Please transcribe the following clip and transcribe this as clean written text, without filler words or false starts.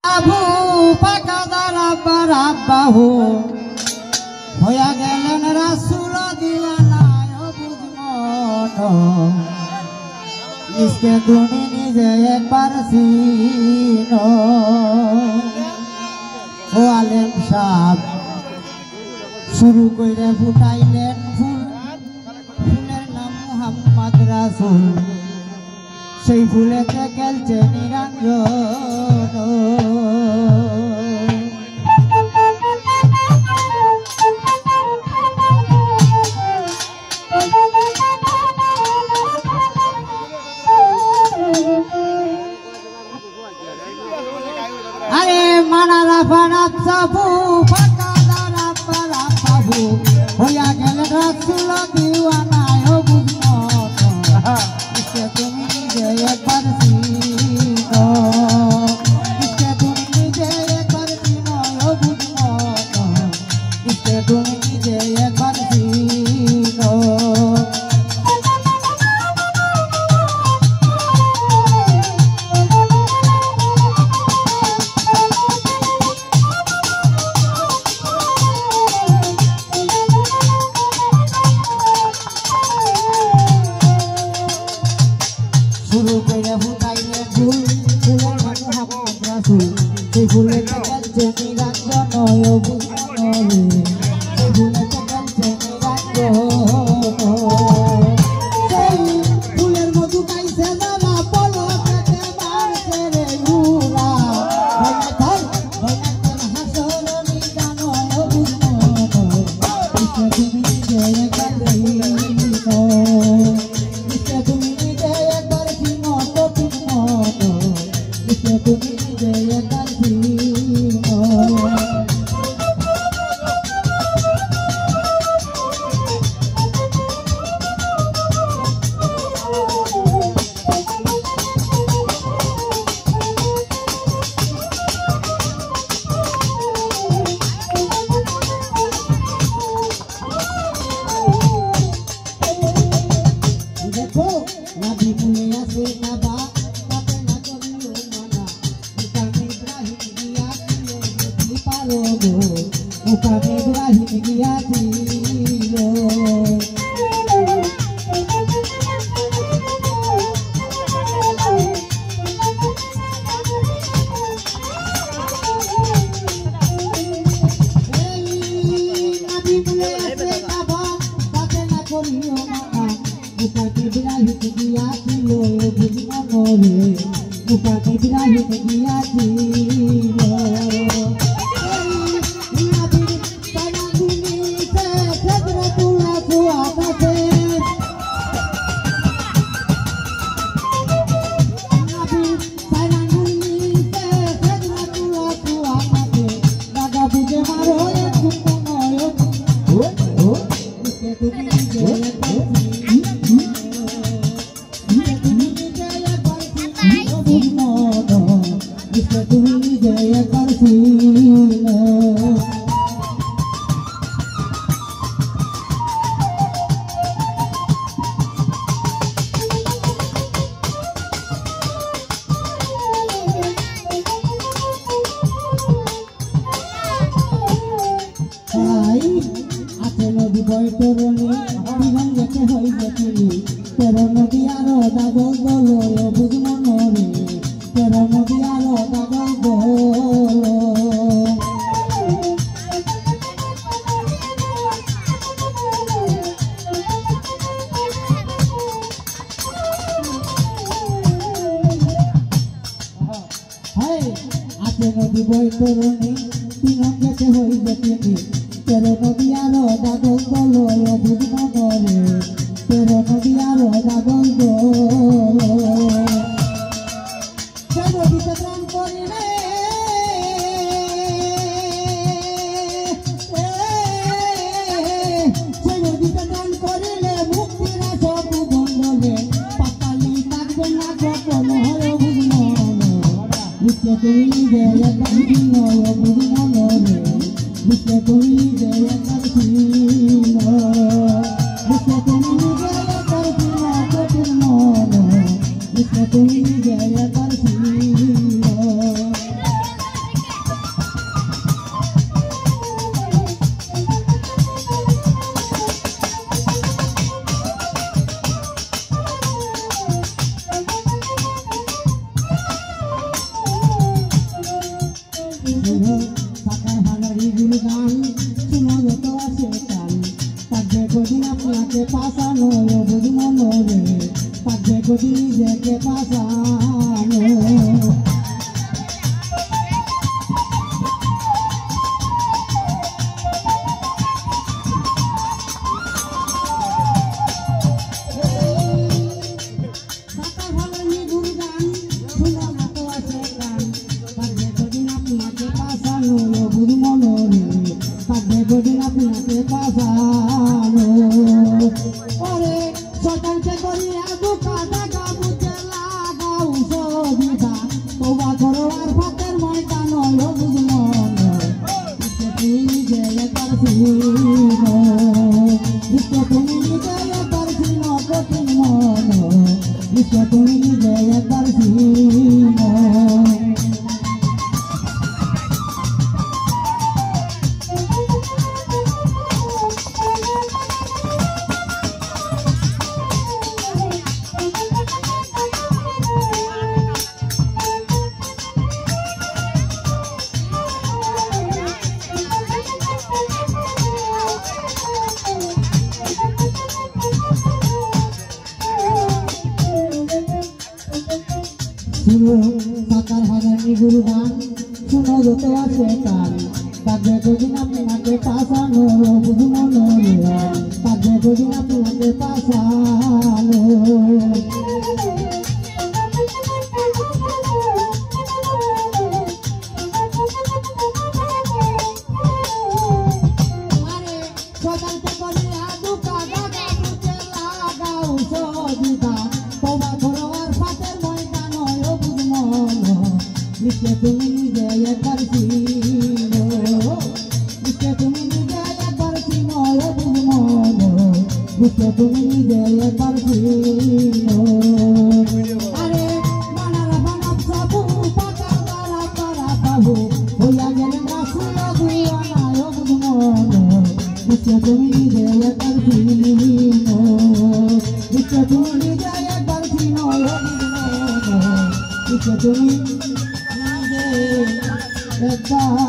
আবু পাকাদার আব্বার আব্বাহু হইয়া গেলেন রাসূল দিওয়ানায় বুঝমন নিজকে তুমি নিজে একবার চিনো ও আলেম সাহেব শুরু করে ফুটাইলেন ফুলের নাম মুহাম্মদ রাসূল সেই ফুলেতে খেলছে নিরঞ্জন আরে মানারা ফানাত সাবু ফাঁকা দারা পারা পাবু হইয়া গেল রাসূল দিওয়ানায় ও বুঝমন ইসকে তুমি নিজে একবার চিনো ইসকে তুমি নিজে একবার চিনো ও বুঝমন ইসকে তুমি নিজে একবার চিনো শুরু করে ফুটাইলে ফুল ফুলের নাম মুহাম্মদ রাসূল সেই ফুলেতে খেলছে নিরঞ্জন ও বুঝমন সেই ফুলেতে খেলছে নিরঞ্জন সেই ফুলের মধু খাইছে যারা পলকেতে মারছে রে উরা ভয়নাথের হাসর নিদান ও বুঝমন ইসকে তুমি নিজে একবার চিনো ইসকে তুমি নিজে একবার চিনো তো বুঝমন ইসকে তুমি নিজে একবার চিনো দেখো নাবি ফুলে আছে নাবা তাতে না করিও মানা মুকামে ইব্রাহিম গিয়া ছিল যদি পারো গো মুকামে ইব্রাহিম গিয়া ছিল নাবি ফুলে আছে নাবা তাতে না করিও মানা মুকামে ইব্রাহিম গিয়া ছিল বুঝমন রে মুকামে ইব্রাহিম গিয়া ছিল নাবির পানাগুনিতে সিদরাতুল আসওয়াদে নাবির পানাগুনিতে সিদরাতুল আসওয়াদে দাদা বুঝে মারো এক কুমনয় ও ইসকে তুমি নিজে একবার ইসকে তুমি নিজে একবার চিনো তাই আছে নদী বৈতরণী বিরঙ্গেতে হইবে তিনি তেরো নদী আরো দাগল বলো বুঝমন রে তেরো নদী আরো দাগল বলো আছে নদী বৈতরণী বিরঙ্গেতে হইবে তিনি তেরো নদী আরো দাগল বলো বুঝমন রে তেরো নদী আরো দাগল বলো নদীতে প্রাণ করিলে সেই নদীতে প্রাণ করিলে মুক্তির সব বন্ধলে পাতালি থাকবে না যখন হয় বুঝমন ইসকে তুমি নিজে একবার চিনো বুঝমন রে ইসকে তুমি নিজে একবার চিনো ইসকে তুমি নিজে একবার চিনো তো বুঝমন ইসকে তুমি নিজে একবার চিনো শুনো সাকার হাজারি গুরু গান শুনো যত আছে কান তাকে কদিন আপনাকে পাশানো বুঝ মনে তাকে কদিন নিজেকে পাশানো শুনো সাকার হাজারি গুরু গান শুনো যত আছে কান তাকে কদিন আপনাকে পাশানো বুঝ মনে তাকে কদিন আপনাকে পাশানো তুমি নিজে একবার চিনো তুমি নিজে একবার চিনো তুমি নিজে একবার চিনো আরে বানারা বানাব সাবু পাকা বারা বারা বাহু হইয়া গেলে রাসুল গুয়ানা তুমি নিজে একবার চিনো তুমি নিজে একবার চিনো তুমি Bye.